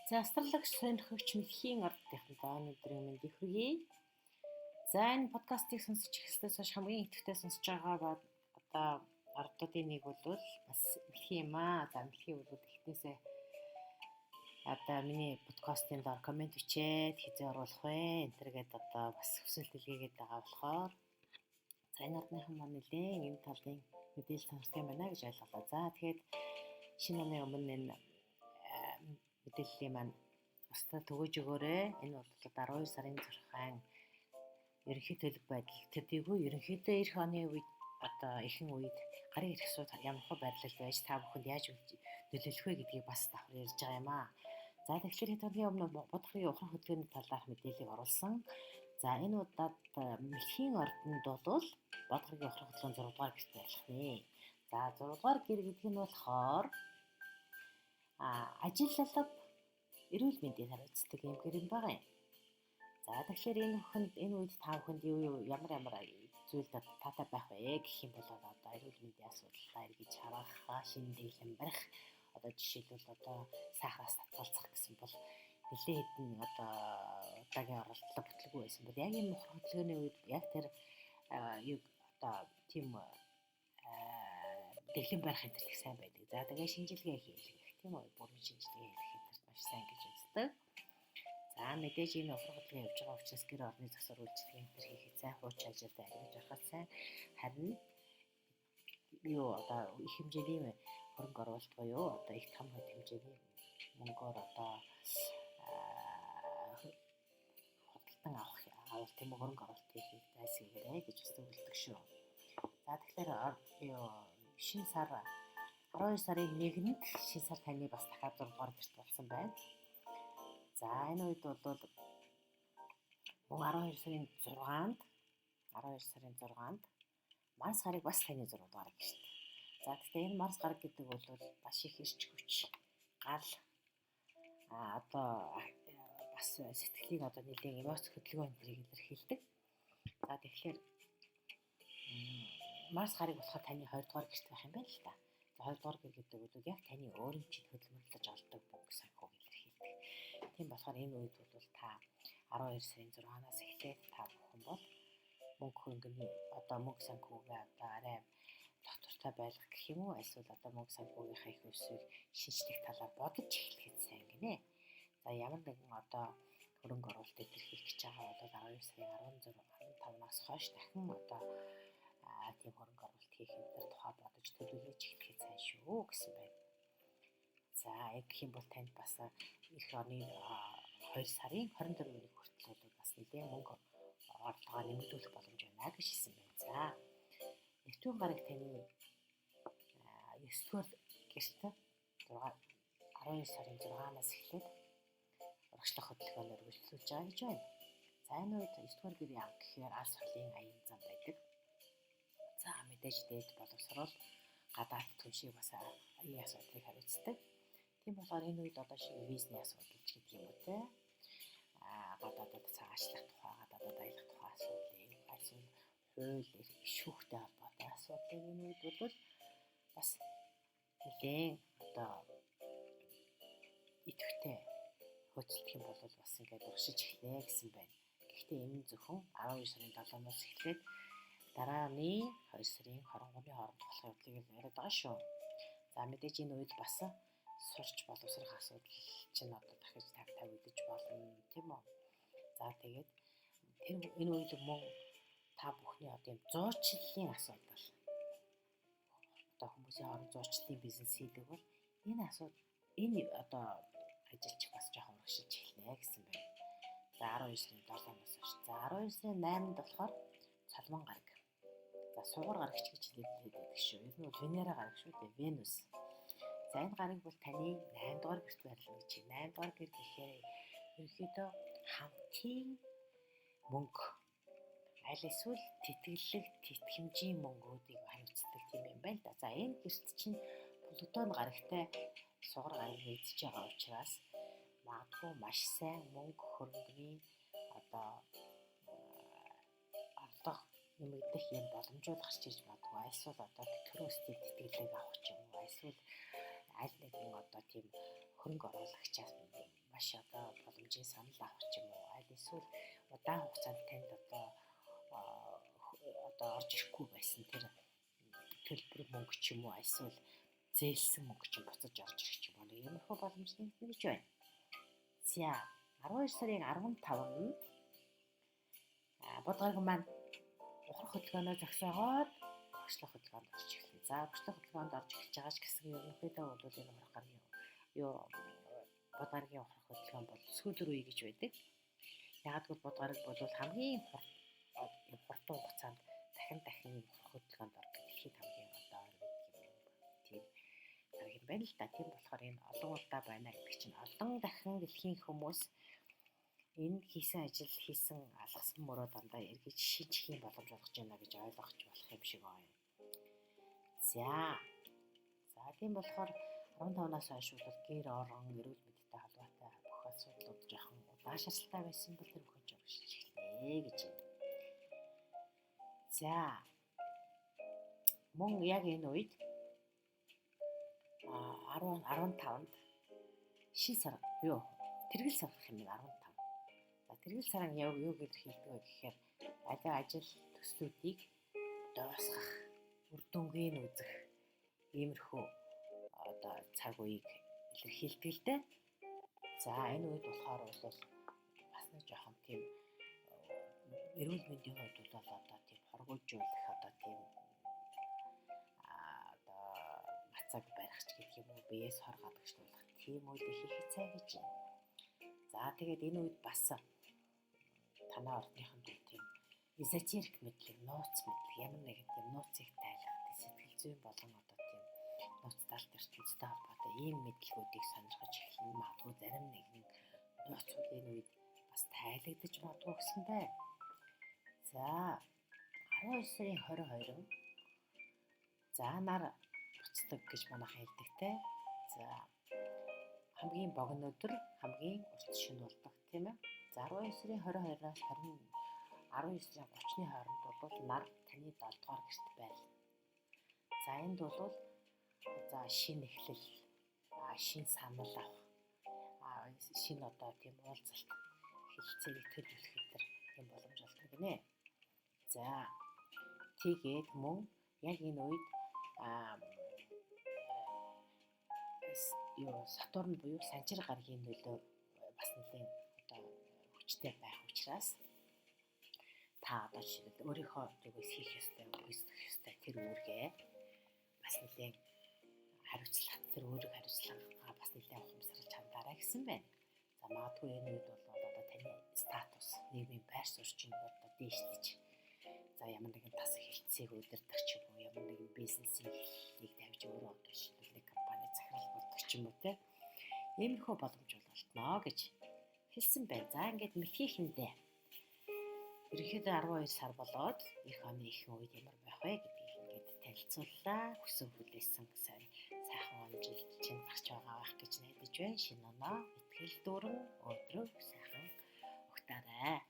За астрологч сонирхогч мэдхийн ордынхаа өнөөдрийн мэндийг хүргэе. За энэ подкастыг сонсож ихсдээс хойш хамгийн идэвхтэй сонсож байгаа ба одоо ордуудын нэг бол бас мэдхийн юм аа. За мэдхийн бол ихнээсээ одоо миний подкастын доор комент бичээд хизээ оруулах вэ? Энтергээд одоо бас хүсэлт илгээгээд байгаа болохоор за энэ ордынхан маань нэлээд энэ талын мэдээлэл сонирхох юм байна гэж ойлголоо. За тэгэхээр шинэ оны өмнө энэ мэдээллийн маань устдаа төгөөж өгөөрэй. Энэ бол 12 сарын 6-ны ерөнхий төлөв байдал төдийгүй ерөнхийдөө эх оны үед одоо ихэнх үед гарын ирэх сууд ямар хөө байрлал байж та бүхэнд яаж нөлөөлөх вэ гэдгийг бас давхар ярьж байгаа юм аа. За тэгэхээр хэд хоногийн өмнө бодохын ухрах хөдөлгөөний талаарх мэдээллийг оруулсан. За энэ удаад мэдхийн ордонд бол бодохын ухрах хөдөлгөөний 6 дугаар гэрт байлах нэ. За 6 дугаар гэр гэдэг нь болохоор ажил алба эрүүл мэндийн хариуцдаг юм гэр юм байгаа юм. За тэгэхээр энэ үед та бүхэнд ямар зүйл таатай байх вэ гэх юм бол одоо эрүүл мэндийн асуудал эргэж харах, шинэ дэглэм барих, одоо жишээлбэл одоо сахараас татгалзах гэсэн бол нэлээд хэдэн одоо удаагийн оролдлого бүтлгүй байсан бол яг энэ ухрах хөдөлгөөний үед яг тэр юу одоо тийм дэглэм барих энэ их сайн байдаг. За тэгээ шинжилгээ хийх тийм үү, бүрэн шинжилгээ хийх маш сайн гэж үздэг. За мэдээж энэ ухрах хөдөлгөөн явж байгаа учраас гэр орны засвар үйлчлэгээ энэ хийхэд сайн хууч ажилд ажиллаж байхад сайн, харин юу одоо их хэмжээний хөрөнгө оруулалт буюу одоо их том хэмжээний мөнгөөр одоо худалдан авах тийм хөрөнгө оруулалт хийхийг зайлсхийгээрэй гэж зөвлөдөг шүү. За тэгэхээр шинэ сар 12 сарын 1-нд шинэ сар таны бас дахиад 6 дугаар гэрт болсон байна. За энэ үед бол мөн 12 сарын 6-нд Марс гарыг бас таны 6 дугаар гэрт. За тэгэхээр энэ Марс гар гэдэг бол маш их эрч хүч, гал одоо бас сэтгэлийг одоо нэлээд эмоц хөдөлгөөн энтрийг илэрхийлдэг. За тэгэхээр Марс гарыг болохоор таны 20 дугаар гэрт байх юм байна л та. За 20 дугаар гэр гэдэг бол яг таны өөрийн чинь хөдөлмөрлөж олдог мөнгө санхүүг илэрхийлдэг. Тийм болохоор энэ үед бол та 12 сарын 6-наас эхлээд та бүхэн бол мөнгө хөрөнгөний одоо мөнгө санхүүгээ одоо арай доктортой байлгах гэх юм уу, эсвэл одоо мөнгө санхүүгийнхаа их өсвийг шинжлэх талаар бодож эхлэхэд сайн гинэ. За ямар нэгэн одоо хөрөнгө оруулалт илэрхийлэх гэж байгаа бол 12 сарын 15-наас хойш дахин одоо тийм хөрөнгө оруулалт хийх юм дээр тухай бодож төлөвлөж эхлэхэд сайн шүү гэсэн байна. За гэх юм бол танд бас эх оны 2 сарын 24-ний хүртэл бол бас нэлээд мөнгө орлогоо нэмэгдүүлэх боломж байна гэж хэлсэн байна. За Нептун гараг таны 9-р гэрт 12 сарын 6-наас эхлээд урагшлах хөдөлгөөнөөр үргэлжлүүлж байгаа гэж байна. За энэ үед 9-р гэр яа гэхээр алс хорлын аян зам байдаг. За мэдээж дээд боловсрол гадаад түншийг бас аян асуудлыг хариуцдаг. Тийм болохоор энэ үед одоо шиг визний асуудал ч гэдэг юм уу те. Гадаадд цаашлах тухай, гадаадд аялах тухай асуудлыг, эсвэл хууль шүүхтэй холбоотой асуудлыг энэ үед бол бас нэлээд одоо идэвхтэй хөдөлгөх юм бол бас ингээд урагшиж эхлэе гэсэн байна. Гэхдээ энэ зөвхөн 12 сарын 7-наас эхлээд дарааны 2 сарын 23-ны хооронд болох явдлыг яриад байгаа шүү. За мэдээж энэ үед бас сурч боловсрох асуудал чинь одоо дахиж тавигдаж болно тийм үү. За тэгээд энэ үед мөн та бүхний одоо юм зуучлалын асуудал одоо хүмүүсийн хооронд зуучлалын бизнес хийдэг бол энэ одоо ажилч бас жоохон урагшиж эхэлнэ гэсэн байна. За 12 сарын 7-наас хойш. За 12 сарын 8-нд болохоор цолмон гараг. За сугар гарагч гэж нэрлэдэг шүү. Энэ бол Венера гараг шүү дээ, Венус. За энэ гараг бол таны 8 дугаар гэрт байрлал гэж. 8 дугаар гэр гэхээр ерөнхийдөө хамтын мөнгө аль эсвэл тэтгэлэг тэтгэмжийн мөнгүүдийг хариуцдаг тийм юм байна да. За энэ гэрт чинь Плутон гарагтай сугар гараг нэгдэж байгаа учраас магадгүй маш сайн мөнгө хөрөнгөний одоо орлого нэмэгдэх юм боломжууд гарч ирж магадгүй. Эсвэл одоо төрөөс тэтгэлэг авах ч юм уу, эсвэл аль нэгэн одоо тийм хөрөнгө оруулагчаас маш одоо боломжийн санал авах ч юм уу, аль эсвэл удаан хугацаанд танд одоо орж ирэхгүй байсан тэр төлбөр мөнгө ч юм уу, эсвэл зээлсэн мөнгө ч буцаж орж ирэх ч юм уу, иймэрхүү боломжтой гэж байна. За 12 сарын 15-нд бодгорог маань ухрах хөдөлгөөнөө зогсоогоод багшлах хөдөлгөөнд орж эхэлнэ. За багшлах хөдөлгөөнд орж эхэлж байгаа ч гэсэн ерөнхийдөө бол энэ ухрах гарын бодгорогийн ухрах хөдөлгөөн бол сүүлэр үе гэж байдаг. Ягдгүйл бодгорог бол хамгийн хурдан хугацаанд дахин ийм ухрах хөдөлгөөнд ордог дэлхийд хамгийн одоо ойр гэдэг юм. Тийм дараг юм байна л да. Тийм болохоор энэ олон удаа байна гэдэг чинь олон дахин дэлхийн хүмүүс энэ хийсэн ажил, хийсэн алгасан мөрөө дандаа эргэж шинжих юм боломж олгож байна гэж ойлгох болох юм шиг байна. За тийм болохоор 15-наас хойш бол гэр орон, эрүүл мэндтэй холбоотой бүх асуудлууд жоохон удаашралтай байсан бол тэр бүхэн жоо шийдэж эхэлнэ гэж байна. За мөн яг энэ үед 15-нд шин сар тэргэл сар гэх юм 15. За тэргэл сарын юу гэдэр хэлдэг вэ гэхээр ажил төслүүдийг дуусгах, үр дүнгийн үзэх иймэрхүү одоо цаг үеийг илэрхийлдэг л дээ. За энэ үед болохоор бол бас нэг жоохон тийм эрүүл мэндийн хувьд бол одоо тийм хоргоожуулах одоо тийм одоо мацаг барих ч гэдэг юм уу, биеэс хор гадагшлуулах тийм үйл хийх цай гэж байна. За тэгээд энэ үед бас танаа ордныхан тийм эзотерик мэдлэг, нууц мэдлэг, ямар нэгэн тийм нууцыг тайлах, сэтгэл зүйн болон одоо тийм нууц талт ертөнцтэй холбоотой ийм мэдлэгүүдийг сонирхож эхэлнэ. Магадгүй зарим нэгэн нууцууд энэ үед бас тайлагдаж магадгүй гэсэн бай. За 12 сарын 22-нд заанаар буцдаг гэж манайхан хэлдэгтэй. За хамгийн богино өдөр, хамгийн урт шөнө болдог тийм ээ. За 12 сарын 22-наас 19 сарын 30-ны хооронд бол нар таны 7 дугаар гэрт байлна. За энд бол за шинэ эхлэл, шинэ санал авах, шинэ одоо тийм уулзалт хэлцээг төлөвлөх гэдэг юм боломж олдог гинэ. За тэгээд мөн яг энэ үед Сатурн буюу Санчир гарагийн нөлөө бас нэлийн одоо хүчтэй байх учраас та одоо жишээлбэл өөрийнхөө зүгээс хийх ёстой, үүсгэх ёстой тэр үүргээ бас нэлийн хариуцлага, тэр үүрэг хариуцлагаа бас нэлийн ухамсарлаж хандаарай гэсэн байна. За магадгүй энэ үед бол одоо таны статус, нийгмийн байр суурьчин одоо дээшлэж, за ямар нэгэн тас хэлтсийг удирдах ч юм уу, ямар нэгэн бизнесийн хэллийг тавьж өөрөө одоо жишээлбэл нэг компани захирал болдог ч юм уу те. Иймэрхүү боломж болтноо гэж хэлсэн байна. За ингээд мэтгийхэндээ ерөнхийдөө 12 сар болоод эх оны ихэнх үед ямар байх вэ гэдгийг ингээд танилцууллаа. Хүсэн хүлээсэн сайхан амжилт чинь гарч байгаа байх гэж найдаж байна. Шинэ оноо итгэл дүүрэн өдрөө сайхан угтаарай.